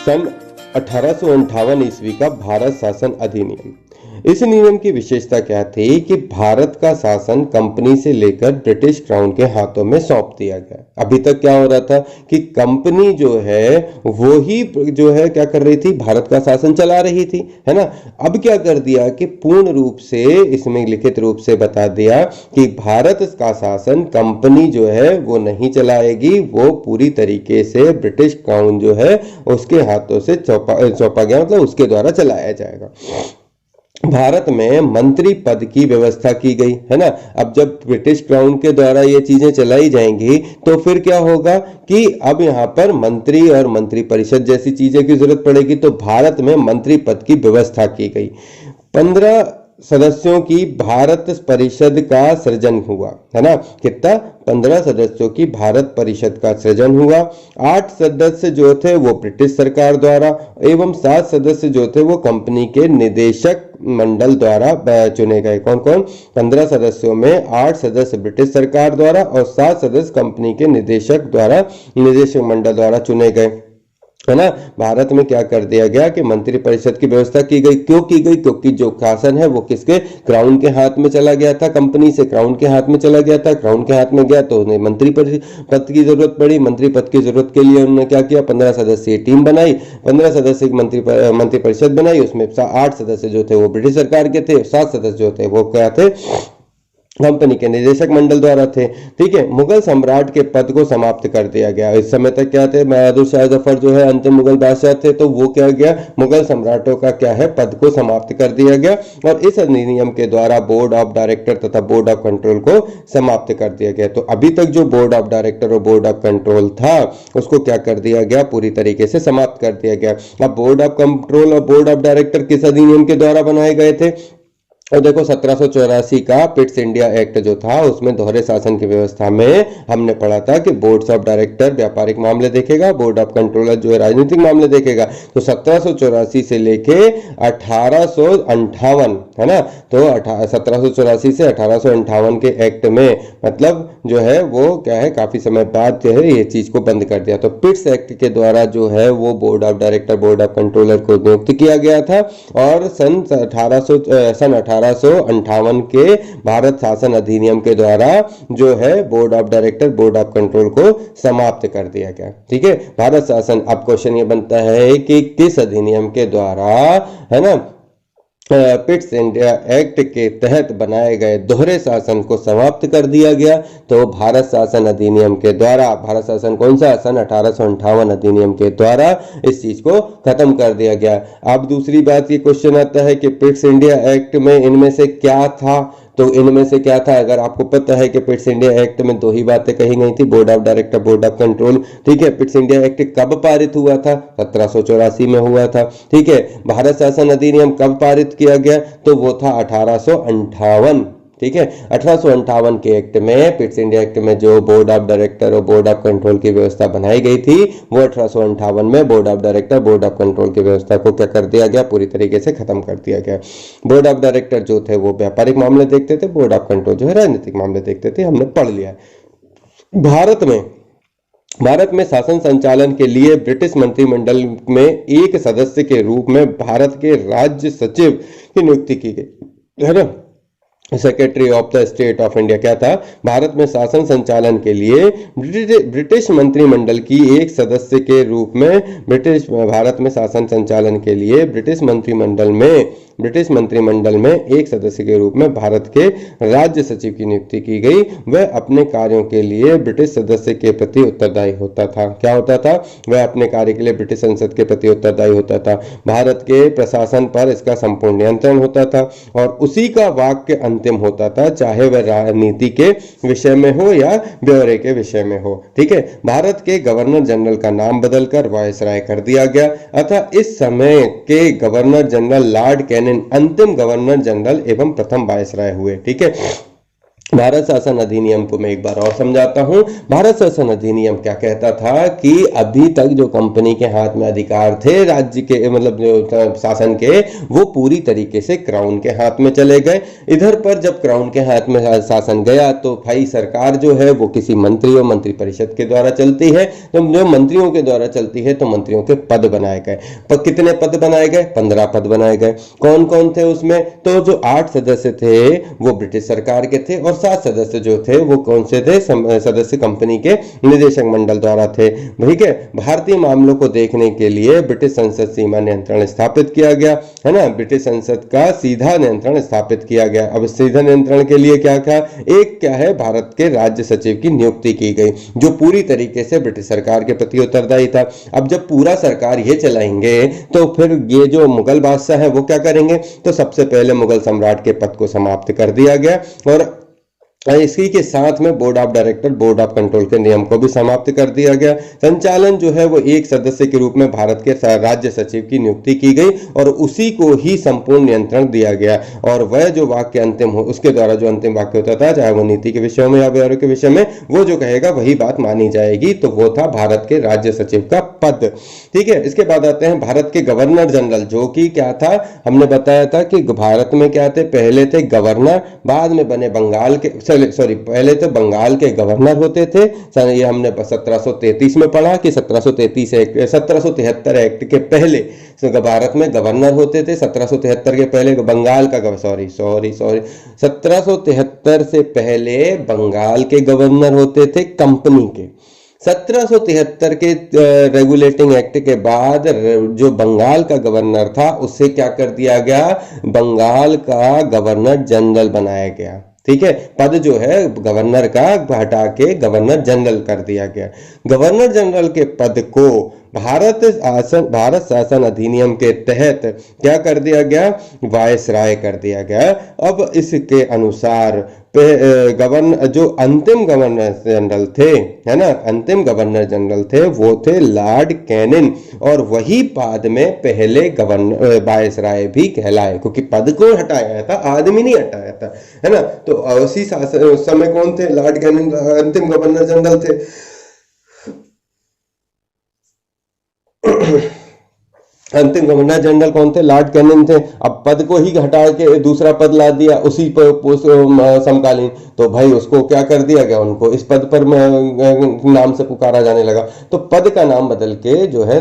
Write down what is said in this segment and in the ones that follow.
सन 1858 ईस्वी का भारत शासन अधिनियम। इस नियम की विशेषता क्या थी कि भारत का शासन कंपनी से लेकर ब्रिटिश क्राउन के हाथों में सौंप दिया गया। अभी तक क्या हो रहा था कि कंपनी जो है वो ही जो है क्या कर रही थी, भारत का शासन चला रही थी, है ना। अब क्या कर दिया कि पूर्ण रूप से इसमें लिखित रूप से बता दिया कि भारत का शासन कंपनी जो है वो नहीं चलाएगी, वो पूरी तरीके से ब्रिटिश क्राउन जो है उसके हाथों से सौंपा गया, मतलब उसके द्वारा चलाया जाएगा। भारत में मंत्री पद की व्यवस्था की गई, है ना। अब जब ब्रिटिश क्राउन के द्वारा ये चीजें चलाई जाएंगी तो फिर क्या होगा कि अब यहाँ पर मंत्री और मंत्री परिषद जैसी चीजें की जरूरत पड़ेगी, तो भारत में मंत्री पद की व्यवस्था की गई। 15 सदस्यों की भारत परिषद का सृजन हुआ, है ना। कितना? 15 सदस्यों की भारत परिषद का सृजन हुआ। 8 सदस्य जो थे वो ब्रिटिश सरकार द्वारा एवं 7 सदस्य जो थे वो कंपनी के निदेशक मंडल द्वारा चुने गए। कौन कौन? 15 सदस्यों में 8 सदस्य ब्रिटिश सरकार द्वारा और 7 सदस्य कंपनी के निदेशक मंडल द्वारा चुने गए, है ना। भारत में क्या कर दिया गया कि मंत्री परिषद की व्यवस्था की गई। क्यों की गई? क्योंकि जो शासन है वो किसके? क्राउन के हाथ में चला गया था, कंपनी से क्राउन के हाथ में चला गया था। क्राउन के हाथ में गया तो उन्हें मंत्री पद की जरूरत पड़ी। मंत्री पद की जरूरत के लिए उन्होंने क्या किया? 15 सदस्यीय टीम बनाई, 15 सदस्य मंत्री परिषद बनाई। उसमें 8 सदस्य जो थे वो ब्रिटिश सरकार के थे, 7 सदस्य जो थे वो क्या थे? कंपनी के निदेशक मंडल द्वारा थे। ठीक है। मुगल सम्राट के पद को समाप्त कर दिया गया। इस समय तक क्या थे? बहादुर शाह जफर जो है अंतिम मुगल बादशाह थे, तो वो क्या गया? मुगल सम्राटों का क्या है? पद को समाप्त कर दिया गया। और इस अधिनियम के द्वारा बोर्ड ऑफ डायरेक्टर तथा बोर्ड ऑफ कंट्रोल को समाप्त कर दिया गया। तो अभी तक जो बोर्ड ऑफ डायरेक्टर और बोर्ड ऑफ कंट्रोल था उसको क्या कर दिया गया? पूरी तरीके से समाप्त कर दिया गया। अब बोर्ड ऑफ कंट्रोल और बोर्ड ऑफ डायरेक्टर किस अधिनियम के द्वारा बनाए गए थे? और देखो 1784 का पिट्स इंडिया एक्ट जो था उसमें दोहरे शासन की व्यवस्था में हमने पढ़ा था कि बोर्ड्स ऑफ डायरेक्टर व्यापारिक मामले देखेगा, बोर्ड ऑफ कंट्रोलर जो है राजनीतिक मामले देखेगा। तो 1784 से लेके 1858, है ना। तो 1784 से 1858 के एक्ट में मतलब जो है वो क्या है, काफी समय बाद जो है ये चीज को बंद कर दिया। तो पिट्स एक्ट के द्वारा जो है वो board of director, board of controller को नियुक्त किया गया था। और सन 1858 के भारत शासन अधिनियम के द्वारा जो है board of director, board of control को समाप्त कर दिया गया। ठीक है। भारत शासन, अब क्वेश्चन ये बनता है कि किस अधिनियम के द्वारा, है ना, पिट्स इंडिया एक्ट के तहत बनाए गए दोहरे शासन को समाप्त कर दिया गया? तो भारत शासन अधिनियम के द्वारा। भारत शासन कौन सा? सन 1858 अधिनियम के द्वारा इस चीज को खत्म कर दिया गया। अब दूसरी बात ये क्वेश्चन आता है कि पिट्स इंडिया एक्ट में इनमें से क्या था? तो इनमें से क्या था? अगर आपको पता है कि पिट्स इंडिया एक्ट में 2 ही बातें कही गई थी, board of director, board of control. ठीक है। पिट्स इंडिया एक्ट कब पारित हुआ था? 1784 में हुआ था। ठीक है। भारत शासन अधिनियम कब पारित किया गया? तो वो था 1858। ठीक है। 1858 के एक्ट में, पिट्स इंडिया एक्ट में जो बोर्ड ऑफ डायरेक्टर और बोर्ड ऑफ कंट्रोल की व्यवस्था बनाई गई थी वो 1858 में board of director, board of control की व्यवस्था को क्या कर दिया गया? पूरी तरीके से खत्म कर दिया गया। बोर्ड ऑफ डायरेक्टर जो थे वो व्यापारिक मामले देखते थे, बोर्ड ऑफ कंट्रोल जो है राजनीतिक मामले देखते थे। हमने पढ़ लिया। भारत में शासन संचालन के लिए ब्रिटिश मंत्रिमंडल में एक सदस्य के रूप में भारत के राज्य सचिव की नियुक्ति की गई, है ना। Secretary of the state of India क्या था? भारत में शासन संचालन के लिए ब्रिटिश मंत्रिमंडल की एक सदस्य के रूप में भारत में शासन संचालन के लिए ब्रिटिश मंत्रिमंडल में एक सदस्य के रूप में भारत के राज्य सचिव की नियुक्ति की गई। वह अपने कार्यों के लिए ब्रिटिश सदस्य के प्रति उत्तरदायी होता था। क्या होता था? वह अपने कार्य के लिए ब्रिटिश संसद के प्रति उत्तरदायी होता था। भारत के प्रशासन पर इसका संपूर्ण नियंत्रण होता था और उसी का वाक्य अंतिम होता था, चाहे वह राजनीति के विषय में हो या ब्यौरे के विषय में हो। ठीक है। भारत के गवर्नर जनरल का नाम बदलकर वायसराय कर दिया गया। अतः इस समय के गवर्नर जनरल लॉर्ड कैनिंग अंतिम गवर्नर जनरल एवं प्रथम वायसराय हुए। ठीक है। भारत शासन अधिनियम को मैं एक बार और समझाता हूं। भारत शासन अधिनियम क्या कहता था कि अभी तक जो कंपनी के हाथ में अधिकार थे राज्य के मतलब जो शासन के, वो पूरी तरीके से क्राउन के हाथ में चले गए। इधर पर जब क्राउन के हाथ में शासन गया तो भाई सरकार जो है वो किसी मंत्री और मंत्रिपरिषद के द्वारा चलती है। तो जो मंत्रियों के द्वारा चलती है तो मंत्रियों के पद बनाए गए। पर कितने पद बनाए गए? 15 पद बनाए गए। कौन कौन थे उसमें? तो जो 8 सदस्य थे वो ब्रिटिश सरकार के थे और 7 सदस्य जो थे वो कौन से थे? सदस्य कंपनी के निदेशक मंडल द्वारा थे। ठीक है, भारतीय मामलों को देखने के लिए ब्रिटिश संसद सीमा नियंत्रण स्थापित किया गया, है ना। ब्रिटिश संसद का सीधा नियंत्रण स्थापित किया गया। अब सीधा नियंत्रण के लिए क्या था? एक क्या है, भारत के राज्य सचिव की नियुक्ति की गई जो पूरी तरीके से ब्रिटिश सरकार के प्रति उत्तरदायी था। अब जब पूरा सरकार ये चलाएंगे तो फिर ये जो मुगल बादशाह है वो क्या करेंगे? तो सबसे पहले मुगल सम्राट के पद को समाप्त कर दिया गया और इसी के साथ में board of director, board of control के नियम को भी समाप्त कर दिया गया। संचालन जो है वो एक सदस्य के रूप में भारत के राज्य सचिव की नियुक्ति की गई और उसी को ही संपूर्ण नियंत्रण दिया गया। और वह जो वाक्य अंतिम हो, उसके द्वारा जो अंतिम वाक्य होता था, चाहे वो नीति के विषय में या ब्यौरे के विषय में, वो जो कहेगा वही बात मानी जाएगी। तो वो था भारत के राज्य सचिव का पद। ठीक है, इसके बाद आते हैं भारत के गवर्नर जनरल, जो कि क्या था, हमने बताया था कि भारत में क्या थे, पहले थे गवर्नर, बाद में बने बंगाल के, पहले तो बंगाल के गवर्नर होते थे। ये हमने 1733 में पढ़ा कि 1773 एक्ट के पहले भारत में गवर्नर होते थे। 1773 के पहले बंगाल का 1773 से पहले बंगाल के गवर्नर होते थे कंपनी के। 1773 के रेगुलेटिंग एक्ट के बाद जो बंगाल का गवर्नर था उसे क्या कर दिया गया? बंगाल का गवर्नर जनरल बनाया गया। ठीक है, पद जो है गवर्नर का हटा के गवर्नर जनरल कर दिया गया। गवर्नर जनरल के पद को भारत शासन अधिनियम के तहत क्या कर दिया गया? वायसराय कर दिया गया। अब इसके अनुसार जो अंतिम गवर्नर जनरल थे, है ना, अंतिम गवर्नर जनरल थे वो थे लॉर्ड कैनिन और वही बाद में पहले गवर्नर वायसराय भी कहलाए, क्योंकि पद को हटाया था, आदमी नहीं हटाया था, है ना। तो उसी उस समय कौन थे? लॉर्ड कैनिन अंतिम गवर्नर जनरल थे। अंतिम गवर्नर जनरल कौन थे? लॉर्ड कैनिन थे। अब पद को ही हटा के दूसरा पद ला दिया उसी पर समकालीन, तो भाई उसको क्या कर दिया गया? उनको इस पद पर नाम से पुकारा जाने लगा। तो पद का नाम बदल के जो है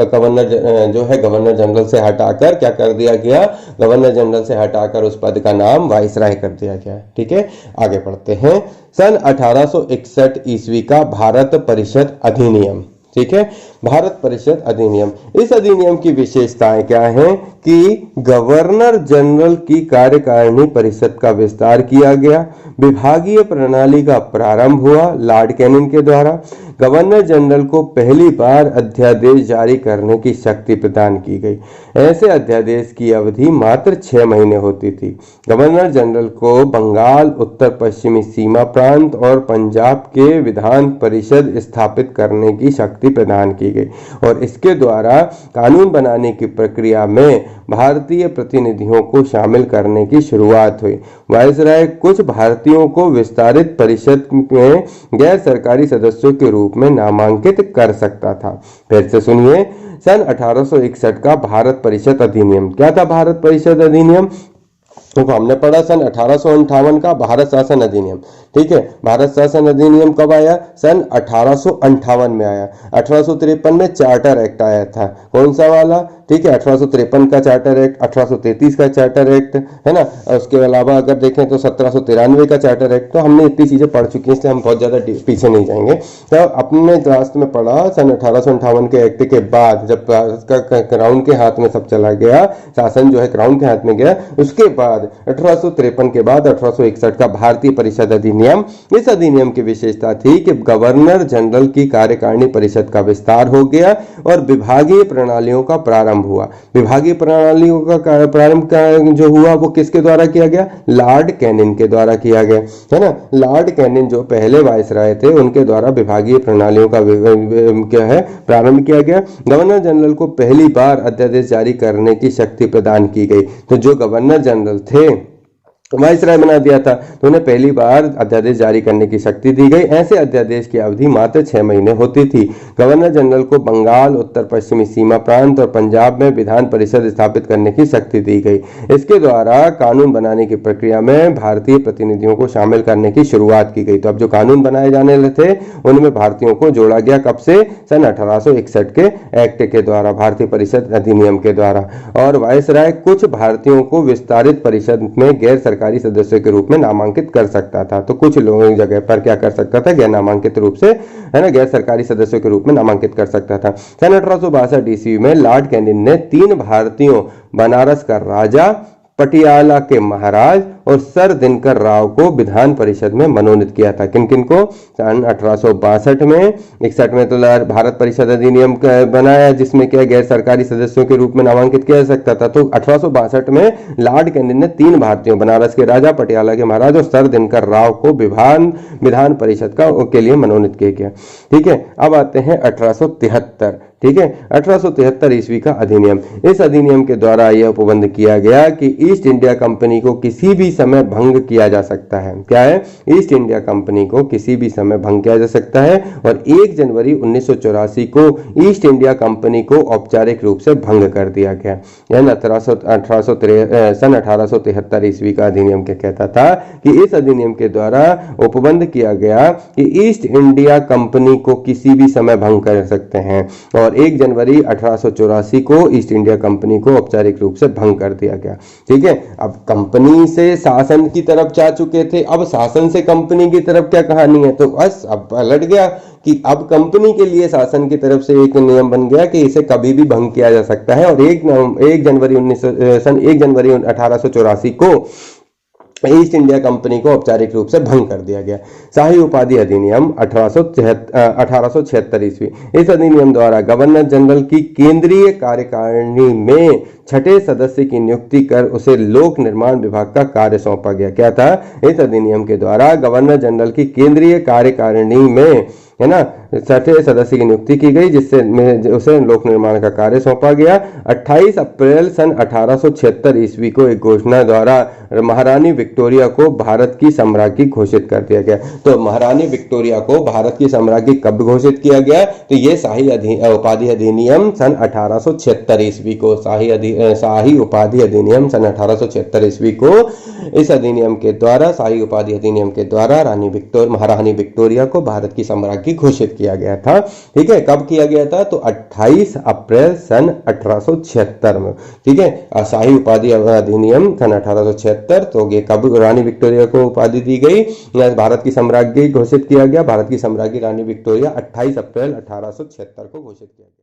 गवर्नर जो है गवर्नर जनरल से हटाकर क्या कर दिया गया? गवर्नर जनरल से हटाकर उस पद का नाम वाइसराय कर दिया गया। ठीक है, आगे बढ़ते हैं। सन 1861 ईस्वी का भारत परिषद अधिनियम। ठीक है, भारत परिषद अधिनियम। इस अधिनियम की विशेषताएं क्या हैं कि गवर्नर जनरल की कार्यकारिणी परिषद का विस्तार किया गया, विभागीय प्रणाली का प्रारंभ हुआ लॉर्ड कैनिन के द्वारा, गवर्नर जनरल को पहली बार अध्यादेश जारी करने की शक्ति प्रदान की गई। ऐसे अध्यादेश की अवधि मात्र 6 महीने होती थी। गवर्नर जनरल को बंगाल, उत्तर पश्चिमी सीमा प्रांत और पंजाब के विधान परिषद स्थापित करने की शक्ति प्रदान की गई और इसके द्वारा कानून बनाने की प्रक्रिया में भारतीय प्रतिनिधियों को शामिल करने की शुरुआत हुई। वायसराय कुछ भारतीयों को विस्तारित परिषद में गैर सरकारी सदस्यों के रूप में नामांकित कर सकता था। फिर से सुनिए, सन 1861 का भारत परिषद अधिनियम। क्या था भारत परिषद अधिनियम? तो हमने पढ़ा सन 1858 का भारत शासन अधिनियम। ठीक है, भारत शासन अधिनियम कब आया? सन 1858 में आया। 1853 में चार्टर एक्ट आया था। कौन सा वाला? ठीक है, 1853 का चार्टर एक्ट, 1833 का चार्टर एक्ट, है ना। उसके अलावा अगर देखें तो 1793 का चार्टर एक्ट। तो हमने इतनी चीजें पढ़ चुकी हैं, इसलिए हम बहुत ज्यादा पीछे नहीं जाएंगे। तो अपने क्लास में पढ़ा सन 1858 के एक्ट के बाद जब क्राउन के हाथ में सब चला गया, शासन जो है क्राउन के हाथ में गया, उसके बाद 1853 के बाद 1861 का भारतीय परिषद अधिनियम। इस अधिनियम की विशेषता थी कि गवर्नर जनरल की कार्यकारिणी परिषद का विस्तार हो गया और विभागीय प्रणालियों का प्रारंभ हुआ। विभागीय प्रणालियों का प्रारंभ जो हुआ वो किसके द्वारा किया गया? लॉर्ड कैनिन के द्वारा किया गया, है ना। लॉर्ड कैनिन जो पहले वायसराय थे उनके द्वारा विभागीय प्रणालियों का क्या है प्रारंभ किया गया। गवर्नर जनरल को पहली बार अध्यादेश जारी करने की शक्ति प्रदान की गई। तो जो गवर्नर जनरल थे वाइसराय बना दिया था। तो उन्हें पहली बार अध्यादेश जारी करने की शक्ति दी गई। ऐसे अध्यादेश की अवधि मात्र 6 महीने होती थी। गवर्नर जनरल को बंगाल, उत्तर पश्चिमी सीमा प्रांत और पंजाब में विधान परिषद स्थापित करने की शक्ति दी गई। इसके द्वारा कानून बनाने की प्रक्रिया में भारतीय प्रतिनिधियों को शामिल करने की शुरुआत की गई। तो अब जो कानून बनाए जाने थे उनमें भारतीयों को जोड़ा गया। कब से? सन 1861 के एक्ट के द्वारा, भारतीय परिषद अधिनियम के द्वारा। और वाइसराय कुछ भारतीयों को विस्तारित परिषद में गैर सरकारी सदस्यों के रूप में नामांकित कर सकता था। तो कुछ लोगों की जगह पर क्या कर सकता था? गैर नामांकित रूप से, है ना, गैर सरकारी सदस्यों के रूप में नामांकित कर सकता था। सन 1862 ईस्वी में लॉर्ड कैनिंग ने 3 भारतीयों, बनारस का राजा, पटियाला के महाराज और सर दिनकर राव को विधान परिषद में मनोनीत किया था। किन किन को? सन 1862 में, 61 में तो भारत परिषद अधिनियम बनाया जिसमें क्या गैर सरकारी सदस्यों के रूप में नामांकित किया जा सकता था। तो 1862 में लॉर्ड कैनिंग ने 3 भारतीयों, बनारस के राजा, पटियाला के महाराज और सर दिनकर राव को विधान परिषद के लिए मनोनीत किया गया। ठीक है, अब आते हैं 1873। ठीक है, 1873 ईस्वी का अधिनियम। इस अधिनियम के द्वारा यह उपबंध किया गया कि ईस्ट इंडिया कंपनी को किसी भी समय भंग किया जा सकता है। क्या है? ईस्ट इंडिया कंपनी को किसी भी समय भंग किया जा सकता है। और 1 जनवरी 1984 को ईस्ट इंडिया कंपनी को औपचारिक रूप से भंग कर दिया गया। यानी सन 1873 ईस्वी का अधिनियम क्या कहता था कि इस अधिनियम के द्वारा उपबंध किया गया कि ईस्ट इंडिया कंपनी को किसी भी समय भंग कर सकते हैं। और 1 जनवरी 1884 को ईस्ट इंडिया कंपनी को औपचारिक रूप से भंग कर दिया गया। ठीक है, अब कंपनी से शासन की तरफ जा चुके थे, अब शासन से कंपनी की तरफ क्या कहानी है? तो बस अब पलट गया कि अब कंपनी के लिए शासन की तरफ से एक नियम बन गया कि इसे कभी भी भंग किया जा सकता है। और 1 जनवरी 1884 को ईस्ट इंडिया कंपनी को औपचारिक रूप से भंग कर दिया गया। शाही उपाधि अधिनियम 1876 ईस्वी। इस अधिनियम द्वारा गवर्नर जनरल की केंद्रीय कार्यकारिणी में 6ठे सदस्य की नियुक्ति कर उसे लोक निर्माण विभाग का कार्य सौंपा गया। क्या था? इस अधिनियम के द्वारा गवर्नर जनरल की केंद्रीय कार्यकारिणी में, है ना, 6ठे सदस्य की नियुक्ति की गई जिससे उसे लोक निर्माण का कार्य सौंपा गया। 28 अप्रैल सन 1876 ईस्वी को एक घोषणा द्वारा महारानी विक्टोरिया को भारत की सम्राज्ञी घोषित कर दिया गया। तो महारानी विक्टोरिया को भारत की सम्राज्ञी कब घोषित किया गया? तो ये शाही उपाधि अधिनियम सन 1876 ईस्वी को, शाही उपाधि अधिनियम सन 1876 ईस्वी को, इस अधिनियम के द्वारा, शाही उपाधि अधिनियम के द्वारा महारानी विक्टोरिया को भारत की सम्राज्ञी घोषित किया गया था। ठीक है, कब किया गया था? तो 28 अप्रैल सन 1876 में। ठीक है, शाही उपाधि अधिनियम सन 1876। तो ये कब रानी विक्टोरिया को उपाधि दी गई, भारत की सम्राज्ञी घोषित किया गया। भारत की सम्राज्ञी रानी विक्टोरिया 28 अप्रैल 1876 को घोषित किया गया।